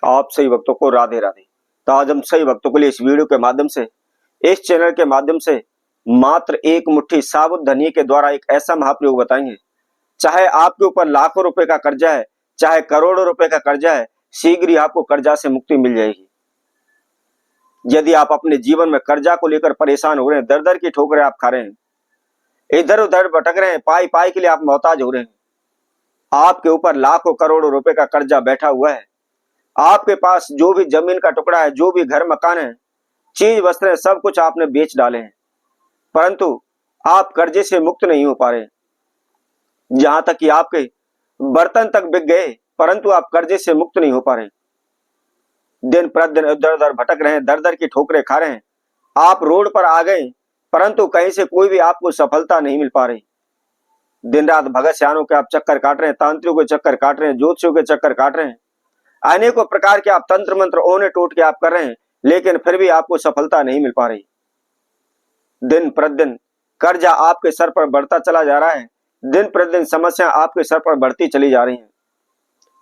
आप सही भक्तों को राधे राधे। तो आज हम सही भक्तों के लिए इस वीडियो के माध्यम से, इस चैनल के माध्यम से मात्र एक मुट्ठी साबुत धनिये के द्वारा एक ऐसा महाप्रयोग बताएंगे। चाहे आपके ऊपर लाखों रुपए का कर्जा है, चाहे करोड़ों रुपए का कर्जा है, शीघ्र ही आपको कर्जा से मुक्ति मिल जाएगी। यदि आप अपने जीवन में कर्जा को लेकर परेशान हो रहे हैं, दर दर की ठोकरें आप खा रहे हैं, इधर उधर भटक रहे हैं, पाई पाई के लिए आप मोहताज हो रहे हैं, आपके ऊपर लाखों करोड़ों रुपए का कर्जा बैठा हुआ है, आपके पास जो भी जमीन का टुकड़ा है, जो भी घर मकान है, चीज वस्त्र सब कुछ आपने बेच डाले हैं, परंतु आप कर्जे से मुक्त नहीं हो पा रहे। जहां तक कि आपके बर्तन तक बिक गए, परंतु आप कर्जे से मुक्त नहीं हो पा रहे। दिन प्रतिदिन इधर उधर भटक रहे हैं, दर दर की ठोकरें खा रहे हैं, आप रोड पर आ गए, परंतु कहीं से कोई भी आपको सफलता नहीं मिल पा रही। दिन रात भगत सियानों के आप चक्कर काट रहे हैं, तांत्रिकों के चक्कर काट रहे हैं, ज्योतिषियों के चक्कर काट रहे हैं, अनेकों प्रकार के आप तंत्र मंत्र ओने टोट के आप कर रहे हैं, लेकिन फिर भी आपको सफलता नहीं मिल पा रही। दिन प्रतिदिन कर्जा आपके सर पर बढ़ता चला जा रहा है, दिन प्रतिदिन समस्या आपके सर पर बढ़ती चली जा रही है,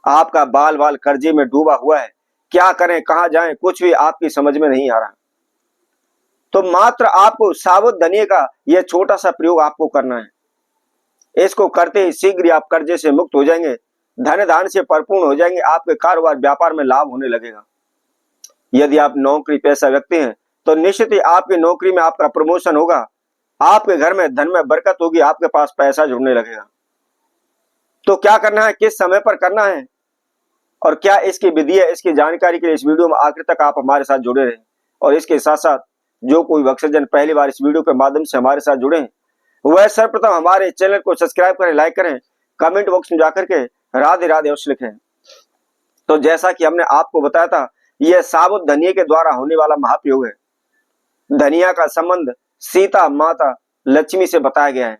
आपका बाल बाल कर्जे में डूबा हुआ है, क्या करें कहां जाएं कुछ भी आपकी समझ में नहीं आ रहा। तो मात्र आपको साबुत धनिये का यह छोटा सा प्रयोग आपको करना है। इसको करते ही शीघ्र ही आप कर्जे से मुक्त हो जाएंगे, धन धान से परिपूर्ण हो जाएंगे, आपके कारोबार व्यापार में लाभ होने लगेगा। यदि आप नौकरी पेशा व्यक्ति हैं तो निश्चित ही आपकी नौकरी में आपका प्रमोशन होगा, आपके घर में धन में बरकत होगी, आपके पास पैसा जुड़ने लगेगा। तो क्या करना है, किस समय पर करना है और क्या इसकी विधि है, इसकी जानकारी के लिए इस वीडियो में आखिर तक आप हमारे साथ जुड़े रहें। और इसके साथ साथ जो कोई भक्तजन पहली बार इस वीडियो के माध्यम से हमारे साथ जुड़े हैं, वह सर्वप्रथम हमारे चैनल को सब्सक्राइब करें, लाइक करें, कमेंट बॉक्स में जाकर के राधे राधे अवश्य लिखें। तो जैसा कि हमने आपको बताया था, यह साबुत धनिये के द्वारा होने वाला महाप्रयोग है। धनिया का संबंध सीता माता लक्ष्मी से बताया गया है।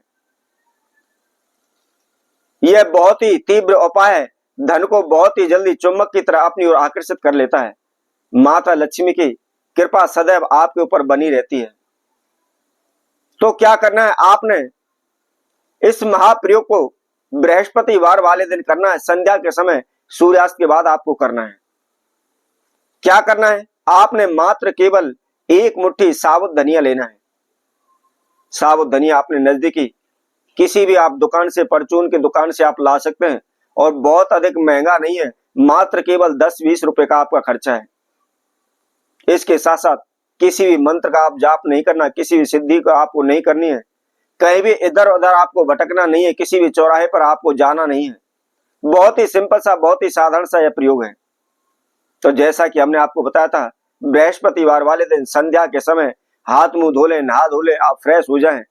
यह बहुत ही तीव्र उपाय है, धन को बहुत ही जल्दी चुंबक की तरह अपनी ओर आकर्षित कर लेता है। माता लक्ष्मी की कृपा सदैव आपके ऊपर बनी रहती है। तो क्या करना है, आपने इस महाप्रयोग को बृहस्पतिवार वाले दिन करना है, संध्या के समय सूर्यास्त के बाद आपको करना है। क्या करना है, आपने मात्र केवल एक मुट्ठी साबुत धनिया लेना है। साबुत धनिया अपने नजदीकी किसी भी आप दुकान से, परचून की दुकान से आप ला सकते हैं, और बहुत अधिक महंगा नहीं है, मात्र केवल 10-20 रुपए का आपका खर्चा है। इसके साथ साथ किसी भी मंत्र का आप जाप नहीं करना, किसी भी सिद्धि का आपको नहीं करनी है, कहीं भी इधर उधर आपको भटकना नहीं है, किसी भी चौराहे पर आपको जाना नहीं है। बहुत ही सिंपल सा, बहुत ही साधारण सा यह प्रयोग है। तो जैसा कि हमने आपको बताया था, बृहस्पतिवार वाले दिन संध्या के समय हाथ मुंह धो लें, नहा धो लें, आप फ्रेश हो जाएं,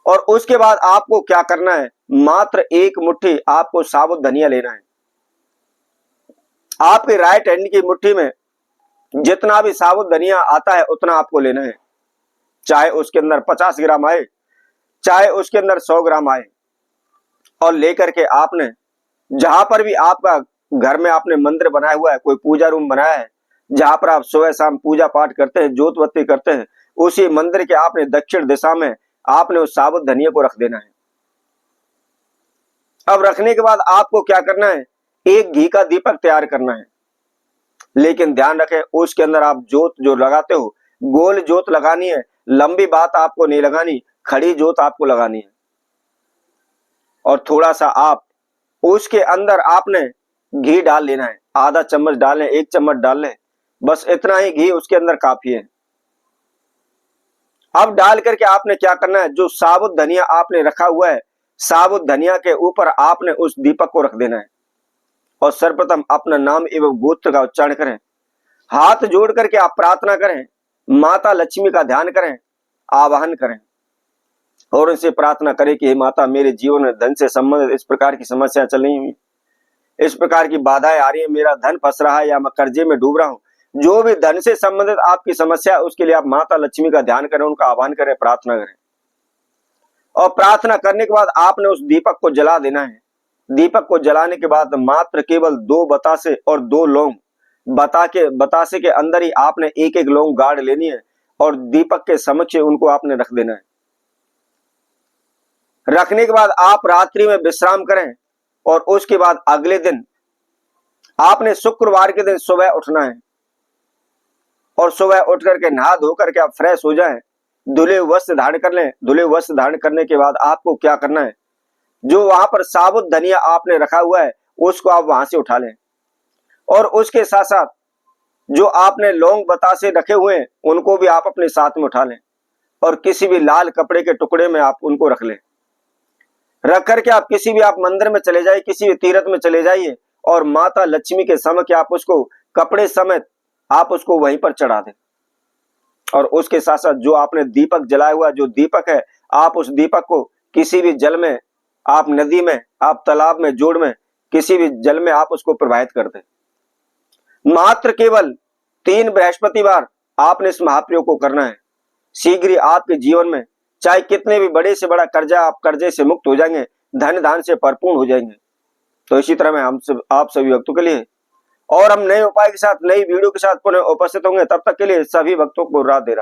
और उसके बाद आपको क्या करना है, मात्र एक मुट्ठी आपको साबुत धनिया लेना है। आपके राइट हैंड की मुट्ठी में जितना भी साबुत धनिया आता है उतना आपको लेना है, चाहे उसके अंदर 50 ग्राम आए, चाहे उसके अंदर 100 ग्राम आए, और लेकर के आपने जहां पर भी आपका घर में आपने मंदिर बनाया हुआ है, कोई पूजा रूम बनाया है, जहां पर आप सुबह शाम पूजा पाठ करते हैं, जोत बत्ती करते हैं, उसी मंदिर के आपने दक्षिण दिशा में आपने उस साबुत धनिया को रख देना है। अब रखने के बाद आपको क्या करना है, एक घी का दीपक तैयार करना है, लेकिन ध्यान रखें उसके अंदर आप जोत जो लगाते हो, गोल जोत लगानी है, लंबी बात आपको नहीं लगानी, खड़ी जोत आपको लगानी है। और थोड़ा सा आप उसके अंदर आपने घी डाल लेना है, आधा चम्मच डालें, 1 चम्मच डाल लें, बस इतना ही घी उसके अंदर काफी है। अब डाल करके आपने क्या करना है, जो साबुत धनिया आपने रखा हुआ है, साबुत धनिया के ऊपर आपने उस दीपक को रख देना है, और सर्वप्रथम अपना नाम एवं गोत्र का उच्चारण करें, हाथ जोड़ करके आप प्रार्थना करें, माता लक्ष्मी का ध्यान करें, आवाहन करें, और उनसे प्रार्थना करें कि हे माता, मेरे जीवन में धन से संबंधित इस प्रकार की समस्या चल रही हुई, इस प्रकार की बाधाएं आ रही है, मेरा धन फंस रहा है या मैं कर्जे में डूब रहा हूं, जो भी धन से संबंधित आपकी समस्या है उसके लिए आप माता लक्ष्मी का ध्यान करें, उनका आह्वान करें, प्रार्थना करें। और प्रार्थना करने के बाद आपने उस दीपक को जला देना है। दीपक को जलाने के बाद मात्र केवल 2 बतासे और 2 लौंग, बतासे के अंदर ही आपने एक एक लौंग गाड़ लेनी है, और दीपक के समक्ष उनको आपने रख देना है। रखने के बाद आप रात्रि में विश्राम करें, और उसके बाद अगले दिन आपने शुक्रवार के दिन सुबह उठना है और सुबह उठ करके नहा धो करके आप फ्रेश हो जाएं, धुले वस्त्र धारण कर लें। धुले वस्त्र धारण करने के बाद आपको क्या करना है, जो वहां पर साबुत धनिया आपने रखा हुआ है उसको आप वहां से उठा लें, और उसके साथ साथ जो आपने लौंग बतासे रखे हुए हैं उनको भी आप अपने साथ में उठा लें, और किसी भी लाल कपड़े के टुकड़े में आप उनको रख लें। रख करके आप किसी भी आप मंदिर में चले जाइए, किसी भी तीर्थ में चले जाइए, और माता लक्ष्मी के समक्ष आप उसको कपड़े समेत आप उसको वहीं पर चढ़ा दें। और उसके साथ साथ जो आपने दीपक जलाया हुआ, जो दीपक है, आप उस दीपक को किसी भी जल में, आप नदी में, आप तालाब में, जोड़ में, किसी भी जल में आप उसको प्रवाहित कर दें। मात्र केवल 3 बृहस्पतिवार आपने इस महाप्रयोग को करना है। शीघ्र ही आपके जीवन में चाहे कितने भी बड़े से बड़ा कर्जा, आप कर्जे से मुक्त हो जाएंगे, धन धान से भरपूर हो जाएंगे। तो इसी तरह मैं आप सभी भक्तों के लिए और हम नए उपाय के साथ, नई वीडियो के साथ पुनः उपस्थित होंगे। तब तक के लिए सभी भक्तों को राधे राधे।